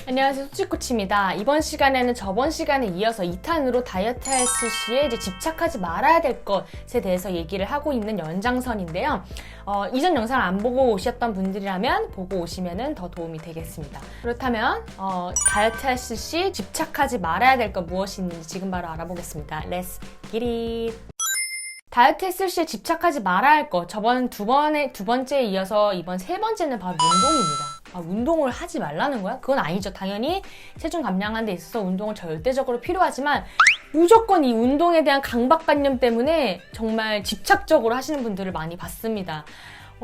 안녕하세요, 소치코치입니다. 이번 시간에는 저번 시간에 이어서 2탄으로 다이어트 했을 시에 이제 집착하지 말아야 될 것에 대해서 얘기를 하고 있는 연장선인데요. 이전 영상을 안 보고 오셨던 분들이라면 보고 오시면 더 도움이 되겠습니다. 그렇다면 다이어트 했을 시 집착하지 말아야 될 것 무엇이 있는지 지금 바로 알아보겠습니다. Let's get it! 다이어트 했을 시에 집착하지 말아야 할 것, 저번 두 번째에 이어서 이번 세 번째는 바로 운동입니다. 운동을 하지 말라는 거야? 그건 아니죠. 당연히 체중 감량하는 데 있어서 운동은 절대적으로 필요하지만 무조건 이 운동에 대한 강박관념 때문에 정말 집착적으로 하시는 분들을 많이 봤습니다.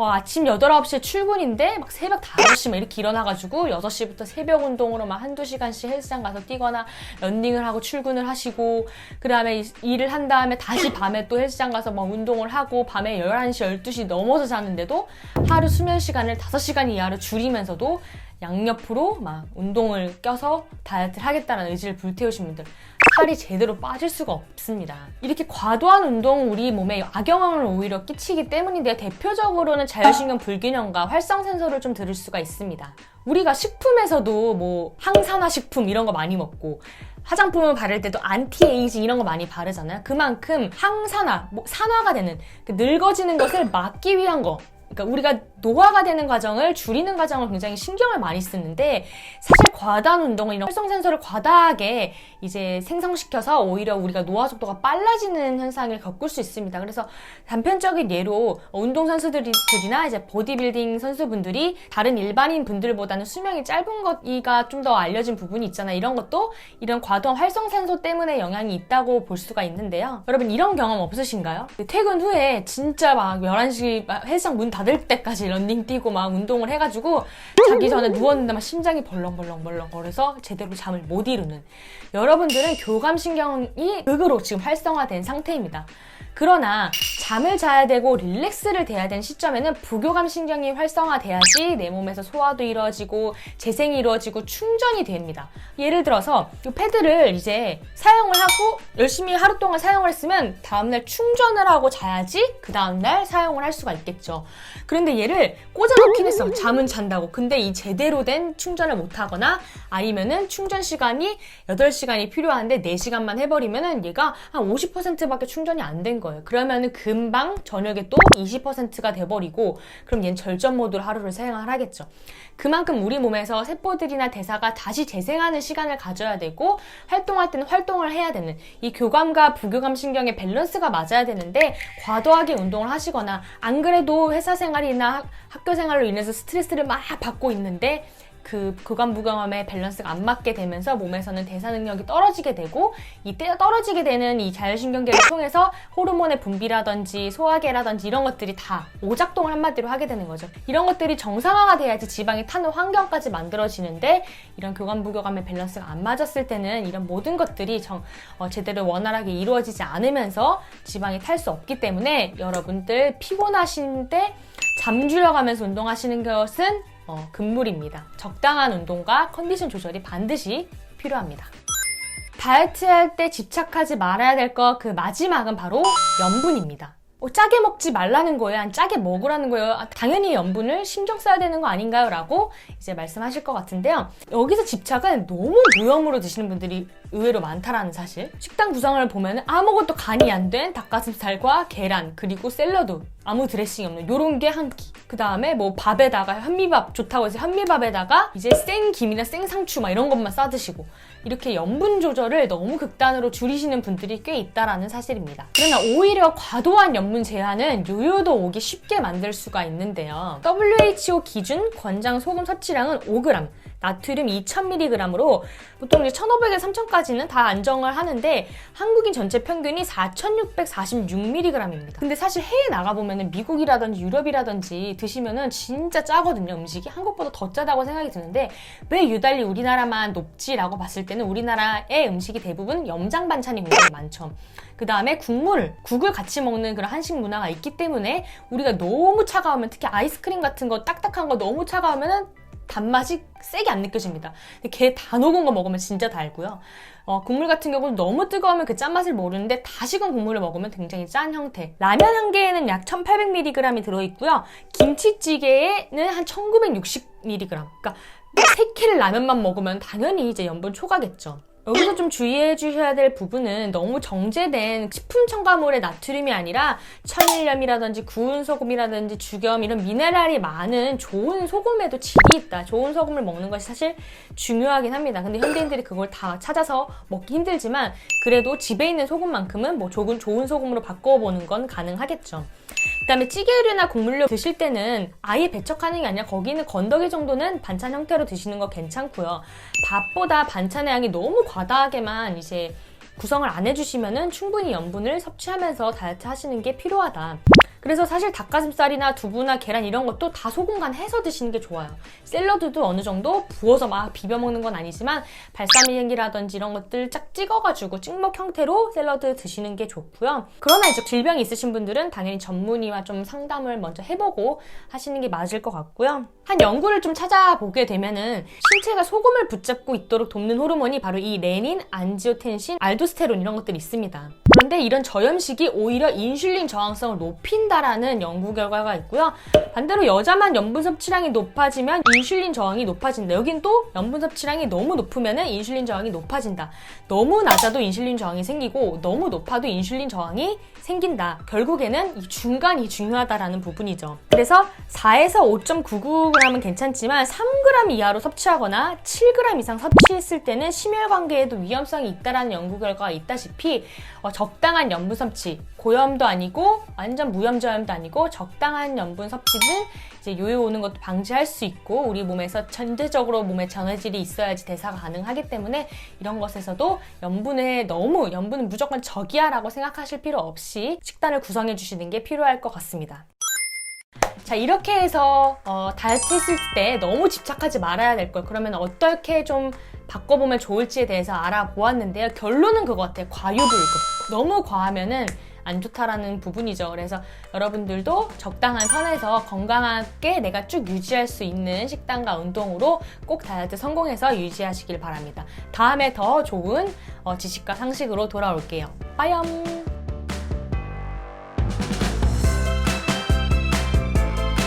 아침 8, 9시에 출근인데 막 새벽 5시 막 이렇게 일어나가지고 6시부터 새벽 운동으로 막 한두 시간씩 헬스장 가서 뛰거나 런닝을 하고 출근을 하시고, 그 다음에 일을 한 다음에 다시 밤에 또 헬스장 가서 막 운동을 하고 밤에 11시, 12시 넘어서 자는데도 하루 수면 시간을 5시간 이하로 줄이면서도 양옆으로 막 운동을 껴서 다이어트를 하겠다는 의지를 불태우신 분들, 살이 제대로 빠질 수가 없습니다. 이렇게 과도한 운동은 우리 몸에 악영향을 오히려 끼치기 때문인데, 대표적으로는 자율신경 불균형과 활성산소를 좀 들을 수가 있습니다. 우리가 식품에서도 뭐 항산화 식품 이런 거 많이 먹고 화장품을 바를 때도 안티에이징 이런 거 많이 바르잖아요. 그만큼 항산화, 산화가 되는 늙어지는 것을 막기 위한 거, 그러니까 우리가 노화가 되는 과정을 줄이는 과정을 굉장히 신경을 많이 쓰는데, 사실 과다한 운동은 이런 활성산소를 과다하게 이제 생성시켜서 오히려 우리가 노화 속도가 빨라지는 현상을 겪을 수 있습니다. 그래서 단편적인 예로 운동선수들이나 이제 보디빌딩 선수분들이 다른 일반인 분들보다는 수명이 짧은 것이가 좀 더 알려진 부분이 있잖아요. 이런 것도 이런 과도한 활성산소 때문에 영향이 있다고 볼 수가 있는데요. 여러분, 이런 경험 없으신가요? 퇴근 후에 진짜 막 11시 헬스장 문 닫을 때까지 런닝 뛰고 막 운동을 해가지고 자기 전에 누웠는데 막 심장이 벌렁벌렁 거려서 제대로 잠을 못 이루는, 여러분들은 교감신경이 극으로 지금 활성화된 상태입니다. 그러나 잠을 자야 되고 릴렉스를 돼야 되는 시점에는 부교감신경이 활성화돼야지 내 몸에서 소화도 이루어지고 재생이 이루어지고 충전이 됩니다. 예를 들어서 이 패드를 이제 사용을 하고 열심히 하루 동안 사용을 했으면 다음날 충전을 하고 자야지 그 다음날 사용을 할 수가 있겠죠. 그런데 얘를 꽂아놓긴 했어. 잠은 잔다고. 근데 이 제대로 된 충전을 못하거나 아니면은 충전 시간이 8시간이 필요한데 4시간만 해버리면은 얘가 한 50%밖에 충전이 안 된 거예요. 그러면은 금방 저녁에 또 20%가 돼버리고, 그럼 얘는 절전 모드로 하루를 사용을 하겠죠. 그만큼 우리 몸에서 세포들이나 대사가 다시 재생하는 시간을 가져야 되고, 활동할 때는 활동을 해야 되는 이 교감과 부교감 신경의 밸런스가 맞아야 되는데, 과도하게 운동을 하시거나 안 그래도 회사 생활이나 학교 생활로 인해서 스트레스를 막 받고 있는데 그 교감 부교감의 밸런스가 안 맞게 되면서 몸에서는 대사 능력이 떨어지게 되고, 이 떨어지게 되는 이 자율신경계를 통해서 호르몬의 분비라든지 소화계라든지 이런 것들이 다 오작동을 한마디로 하게 되는 거죠. 이런 것들이 정상화가 돼야지 지방이 타는 환경까지 만들어지는데, 이런 교감 부교감의 밸런스가 안 맞았을 때는 이런 모든 것들이 제대로 원활하게 이루어지지 않으면서 지방이 탈 수 없기 때문에, 여러분들 피곤하신데 잠 줄여가면서 운동하시는 것은 금물입니다. 적당한 운동과 컨디션 조절이 반드시 필요합니다. 다이어트 할 때 집착하지 말아야 될 것, 그 마지막은 바로 염분입니다. 짜게 먹지 말라는 거예요? 아니, 짜게 먹으라는 거예요? 당연히 염분을 신경 써야 되는 거 아닌가요? 라고 이제 말씀하실 것 같은데요. 여기서 집착은 너무 무염으로 드시는 분들이 의외로 많다라는 사실. 식당 구성을 보면 아무것도 간이 안 된 닭가슴살과 계란, 그리고 샐러드, 아무 드레싱이 없는 요런 게 한 끼. 그 다음에 뭐 밥에다가 현미밥 좋다고 해서 현미밥에다가 이제 생김이나 생상추 막 이런 것만 싸드시고, 이렇게 염분 조절을 너무 극단으로 줄이시는 분들이 꽤 있다라는 사실입니다. 그러나 오히려 과도한 염분 제한은 요요도 오기 쉽게 만들 수가 있는데요. WHO 기준 권장 소금 섭취량은 5g, 나트륨 2000mg으로 보통 이제 1500에서 3000까지는 다 안정을 하는데, 한국인 전체 평균이 4646mg입니다. 근데 사실 해외 나가보면은 미국이라든지 유럽이라든지 드시면은 진짜 짜거든요. 음식이 한국보다 더 짜다고 생각이 드는데, 왜 유달리 우리나라만 높지라고 봤을 때는 우리나라의 음식이 대부분 염장 반찬이 굉장히 많죠. 그 다음에 국을 같이 먹는 그런 한식 문화가 있기 때문에, 우리가 너무 차가우면, 특히 아이스크림 같은 거 딱딱한 거 너무 차가우면은 단맛이 세게 안 느껴집니다. 근데 걔 다 녹은 거 먹으면 진짜 달고요. 국물 같은 경우는 너무 뜨거우면 그 짠맛을 모르는데, 다 식은 국물을 먹으면 굉장히 짠 형태. 라면 한 개에는 약 1800mg이 들어있고요. 김치찌개에는 한 1960mg. 그러니까 3끼를 라면만 먹으면 당연히 이제 염분 초과겠죠. 여기서 좀 주의해 주셔야 될 부분은 너무 정제된 식품 첨가물의 나트륨이 아니라 천일염이라든지 구운 소금이라든지 죽염 이런 미네랄이 많은 좋은 소금에도 질이 있다. 좋은 소금을 먹는 것이 사실 중요하긴 합니다. 근데 현대인들이 그걸 다 찾아서 먹기 힘들지만 그래도 집에 있는 소금만큼은 뭐 좋은 소금으로 바꿔보는 건 가능하겠죠. 그다음에 찌개류나 국물류 드실 때는 아예 배척하는 게 아니라 거기 있는 건더기 정도는 반찬 형태로 드시는 거 괜찮고요. 밥보다 반찬의 양이 너무 과다하게만 이제 구성을 안 해주시면은 충분히 염분을 섭취하면서 다이어트 하시는 게 필요하다. 그래서 사실 닭가슴살이나 두부나 계란 이런 것도 다 소금 간 해서 드시는 게 좋아요. 샐러드도 어느 정도 부어서 막 비벼 먹는 건 아니지만 발사믹이라든지 이런 것들 쫙 찍어가지고 찍먹 형태로 샐러드 드시는 게 좋고요. 그러나 이제 질병이 있으신 분들은 당연히 전문의와 좀 상담을 먼저 해보고 하시는 게 맞을 것 같고요. 한 연구를 좀 찾아보게 되면은 신체가 소금을 붙잡고 있도록 돕는 호르몬이 바로 이 레닌, 안지오텐신, 알도스테론 이런 것들이 있습니다. 그런데 이런 저염식이 오히려 인슐린 저항성을 높인다라는 연구 결과가 있고요. 반대로 여자만 염분 섭취량이 높아지면 인슐린 저항이 높아진다. 여긴 또 염분 섭취량이 너무 높으면 인슐린 저항이 높아진다. 너무 낮아도 인슐린 저항이 생기고 너무 높아도 인슐린 저항이 생긴다. 결국에는 이 중간이 중요하다라는 부분이죠. 그래서 4에서 5.99g은 괜찮지만 3g 이하로 섭취하거나 7g 이상 섭취했을 때는 심혈관계에도 위험성이 있다라는 연구 결과가 있다시피 적당한 염분 섭취, 고염도 아니고 완전 무염저염도 아니고 적당한 염분 섭취는 이제 요요 오는 것도 방지할 수 있고 우리 몸에서 전체적으로 몸에 전해질이 있어야지 대사가 가능하기 때문에 이런 것에서도 염분은 무조건 저기야라고 생각하실 필요 없이 식단을 구성해 주시는 게 필요할 것 같습니다. 자, 이렇게 해서 다이어트 했을 때 너무 집착하지 말아야 될 걸 그러면 어떻게 좀 바꿔보면 좋을지에 대해서 알아보았는데요. 결론은 그거 같아요. 과유불급. 너무 과하면은 안 좋다라는 부분이죠. 그래서 여러분들도 적당한 선에서 건강하게 내가 쭉 유지할 수 있는 식단과 운동으로 꼭 다이어트 성공해서 유지하시길 바랍니다. 다음에 더 좋은 지식과 상식으로 돌아올게요. 빠이염!